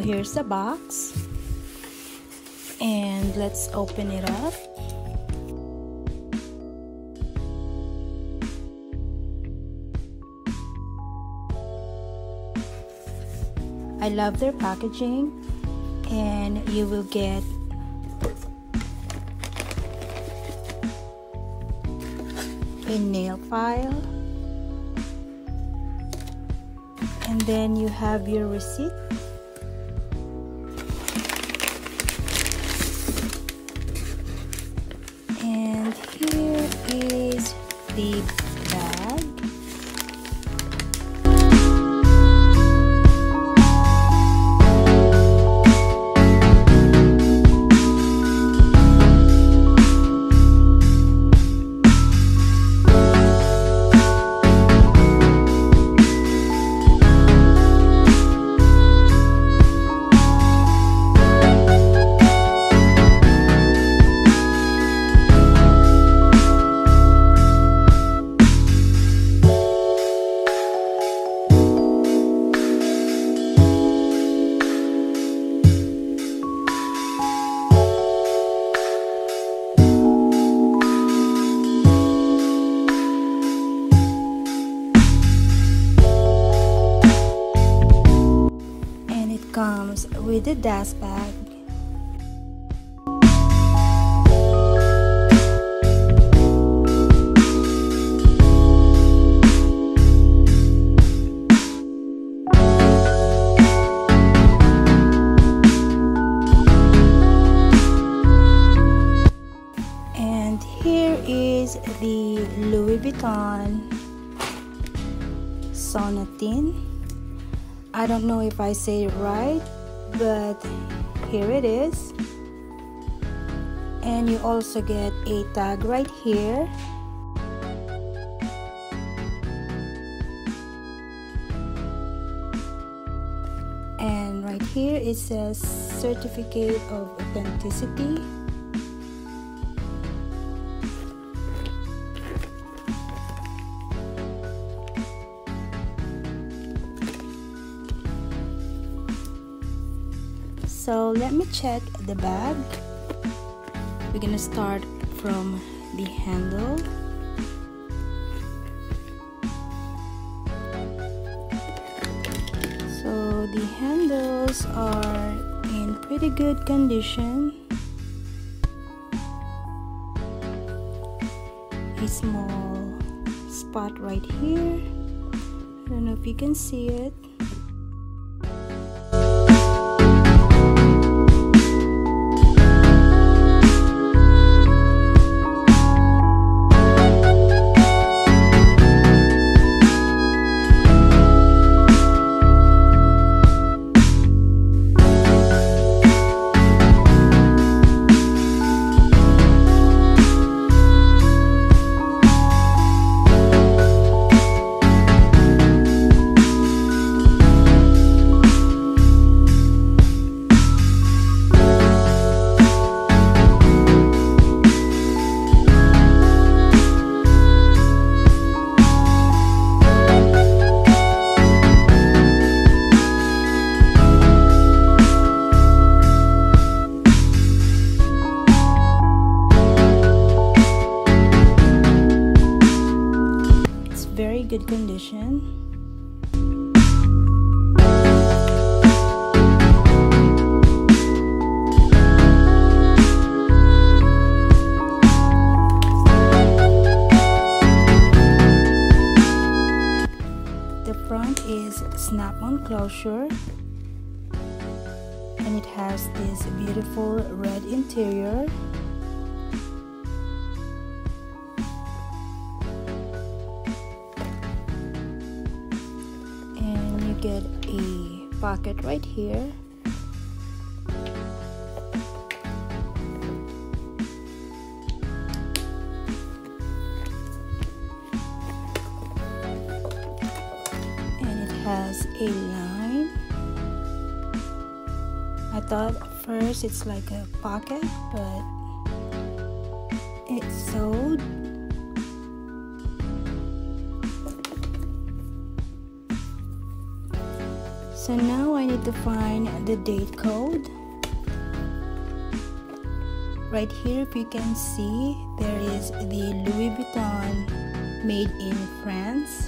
here's the box, and let's open it up. I love their packaging, and you will get a nail file, and then you have your receipt, and here is the bag. Comes with the dust bag. And here is the Louis Vuitton Sonatine. I don't know if I say it right, but here it is. And you also get a tag right here. And right here it says Certificate of Authenticity. So let me check the bag. We're gonna start from the handle. So the handles are in pretty good condition. A small spot right here. I don't know if you can see it. Good condition. The front is snap-on closure, and it has this beautiful red interior. Get a pocket right here, and it has a line. I thought at first it's like a pocket, but it's sewed. So now I need to find the date code. Right here, if you can see, there is the Louis Vuitton made in France.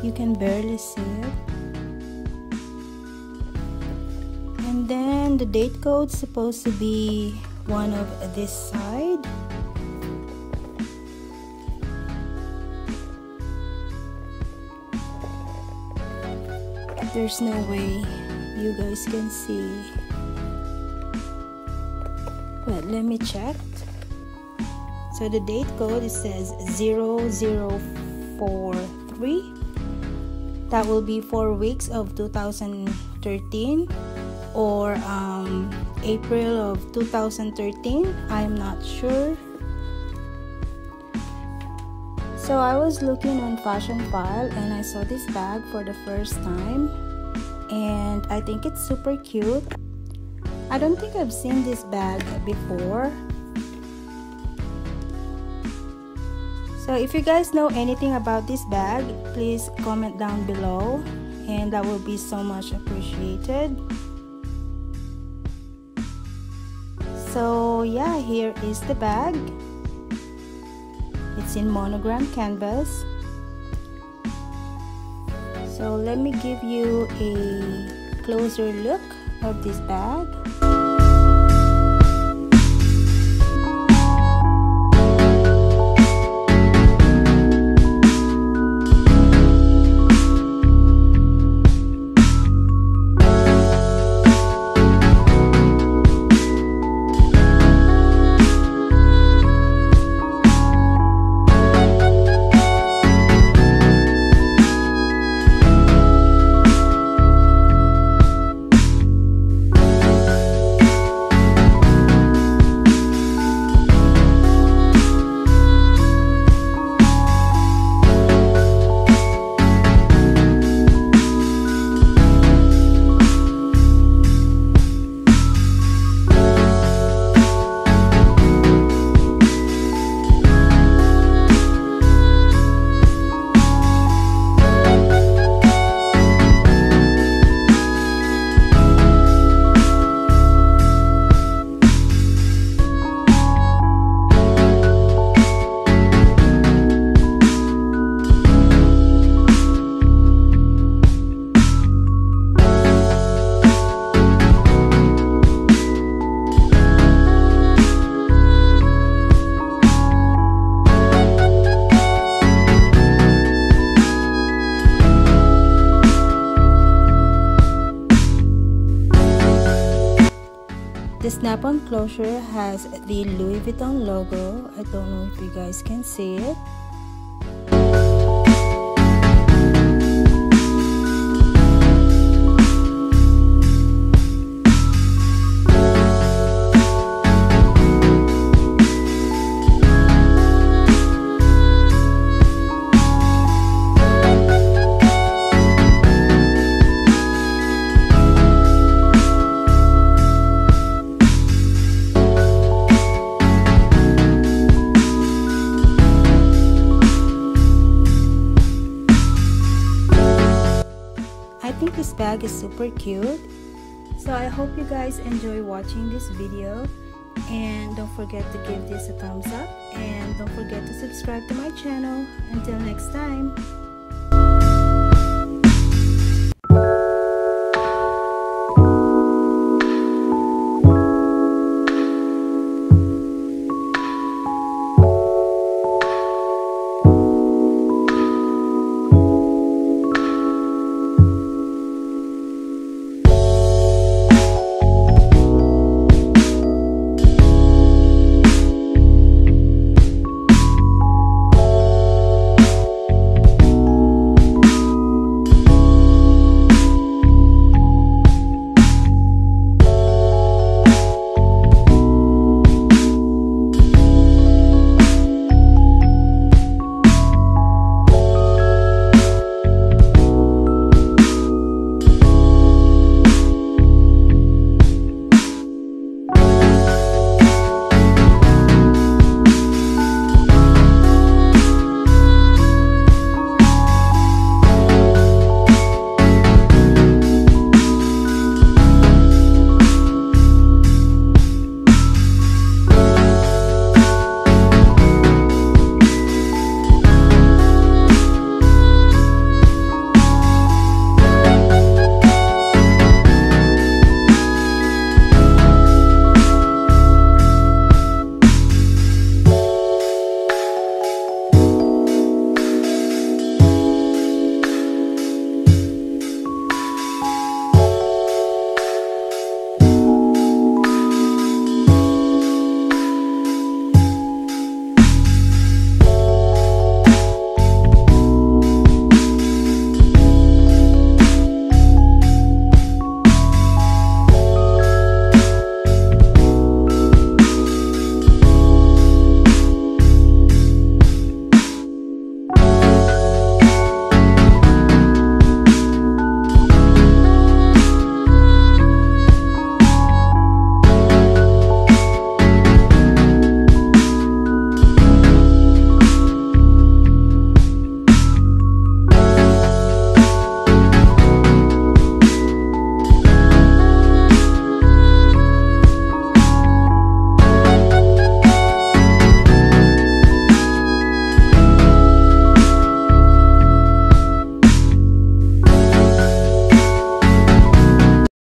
You can barely see it. And then the date code is supposed to be one of this side. There's no way you guys can see, but let me check. So the date code, it says 0043. That will be 4 weeks of 2013 or April of 2013. I'm not sure. So I was looking on Fashionphile and I saw this bag for the first time, and I think it's super cute. I don't think I've seen this bag before. So if you guys know anything about this bag, please comment down below, and that will be so much appreciated. So yeah, here is the bag. It's in monogram canvas. So let me give you a closer look of this bag. The snap-on closure has the Louis Vuitton logo. I don't know if you guys can see it. I think this bag is super cute. So I hope you guys enjoy watching this video, and don't forget to give this a thumbs up, and don't forget to subscribe to my channel. Until next time.